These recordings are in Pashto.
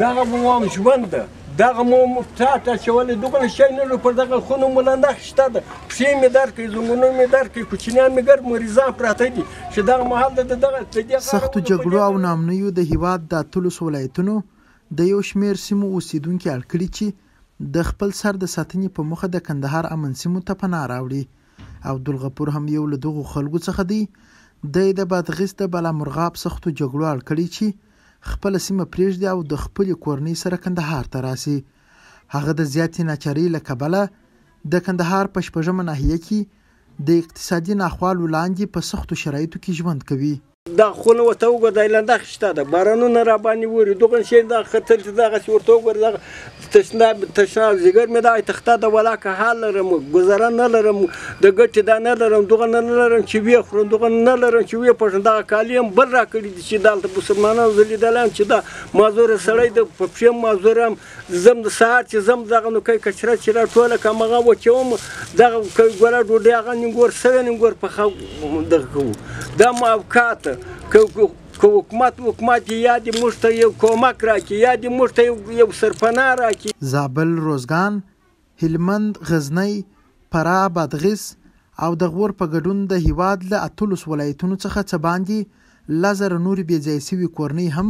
دغه مو هم ژوند ده دغه مو ټاټ اچولی دغه شی نه لرو پر دغه خونو مو لنډه شته ده پښې مې درد کوي زنګونونه مې درد کوي کوچنیان مې ګرد مریضان پراته دي چې دغه مهال د دغه سختو جګړو او ناامنیو د هیواد د 13 ولایتونو د یو شمېر سیمو اوسیدونکي اړ کړي چې د خپل سر د ساتنې په موخه د کندهار امن سیمو ته پناه راوړي. عبدالغفور هم یو له دغو خلکو څخه دی. د بادغیس د بالامرغاب سختو جګړو اړ کړي چې خپل سیمه پرېږدي او د خپل کورنۍ سره کندهار ته راسي. هغه د زیاتې ناچارۍ له کبله د کندهار په شپږمه ناحیه کې د اقتصادي ناخوالو لاندې په سختو شرایطو کې ژوند کوي. دا خونه ورته وګوره لنډه شته ده بارانونه راباندې وري دغه شی دا خطر چې دغسې ورته وګوره دغه تشناب ځیګر مې دغه تخته ده ولاکه حال لرم ګزاره نه لرم د ګټې دا نه لرم دغه نه لرم چې ویې خورم دغه نه لرم چې ویې پوښم دغه کالي هم بل راکړي دي چې دلته مسلمانانو زه لیدلی یم چې دا معذوره سړی د په پښې معذوره یم زم د سهار چې زم دغه نوکۍ کچره چې راټوله کړم هغه وچوم دغه ګوره ډوډۍ هغه نیمګور سوی نیمګور پخه دغه کوو دا موافقات که حکومت یا دې موږ ته یو کومک راکړي یا دې موږ ته یو سرپناه راکړي. زابل، روزګان، هلمند، غزنی، فراه، بادغیس او د غور په ګډون د هیواد له 13 ولایتونو څخه څه باندې 1000 نورې بې ځای سوي کورنۍ هم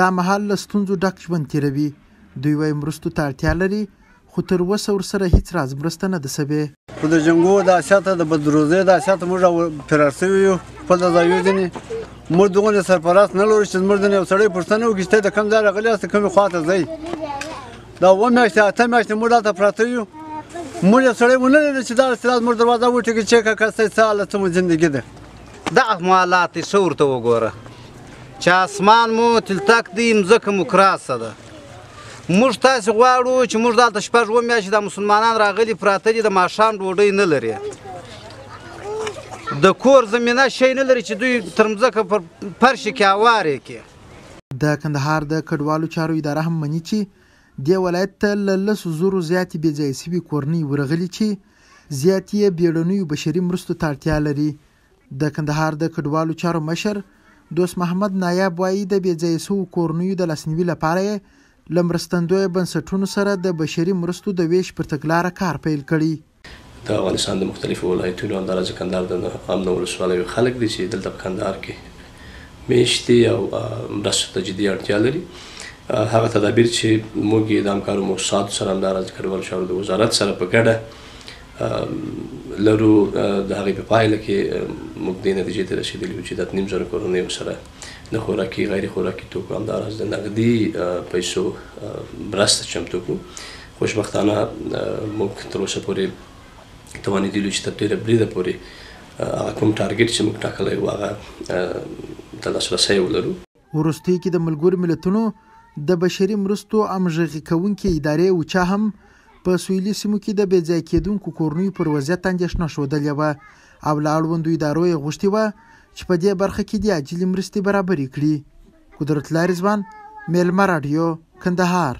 دا مهال له ستونزو ډک ژوند تېروي. دوی وایي مرستو ته اړتیا لري خو تر اوسه ورسره هیڅ راز مرسته نه ده سوې. خو د جنګو د اسیاته د بدروزۍ د اسیاته موږ فرار سوي یو خپل ځایو ځینې موږ دغه سرپرست نه لرو چې زموږ د یو سړی پوښتنه وکړي چې ته د کوم ځای راغلی یاست کومې خواته ځئ دا 7 میاشتې 8 میاشتې موږ دلته پراته یو موږ یو سړی ونه لیده چې دا استاد موږ دروازه وټکي چې کاکا ستاسو څه حالت څه مو زندګي ده دغه حالات یې څه ورته وګوره چې اسمان مو تلتک دی مځکه مو کراسه ده موږ تاسې غواړو چې موږ دلته شپږ 7 میاشتې د مسلمانان راغلي پراته دي د ماښام ډوډۍ نه لري د کور زمینه شی نه لري چې دوی تر مځکه پر فرش کې هوارې کړي. د کندهار د کډوالو چارو اداره هم مني چې دې ولایت ته له 10 زرو زیاتې بې ځایه سوي کورنۍ ورغلي چې زیات یې بیړنیو بشري مرستو ته اړتیا لري. د کندهار د کډوالو چارو مشر دوست محمد نایب وایي د بې ځایه سوو کورنیو د لاسنیوي لپاره یې له مرستندویه بنسټونو سره د بشري مرستو د ویش پر تګلاره کار پیل کړي. د افغانستان د مختلفو ولایتونو همداراز کندهار د امن ولسوالیو خلک دي چې دلته په کندهار کې میشتي او مرستو ته جدي اړتیا لري. هغه تدابیر چې موږ یې د همکارو مؤسساتو سره همداراز کډوالو چارو د وزارت سره په ګډه لرو د هغې په پایله کې موږ دې نتیجې ته رسېدلي یو چې د 9,000 کورنیو سره د خوراکي غیر خوراکي توکو همداراز د نغدي پیسو مرسته چمتو کړو. خوشبختانه موږ تر اوسه پورې توانېدلو چې تر ډېره بریده پورې هغه کوم ټارګېټ چې موږ ټاکلی و هغه ته لاسرسی ولرو. وروستیو کې د ملګرو ملتونو د بشري مرستو همغږي کوونکې ادارې اوچا هم په سویلي سیمو کې د بې ځای کېدونکو کورنیو پر وضعیت اندېښنه ښودلې وه او له اړوندو ادارو یې غوښتې وه چې په دې برخه کې د عاجلې مرستې برابرې کړي. قدرت الله رضوان، میلمه راډیو، کندهار.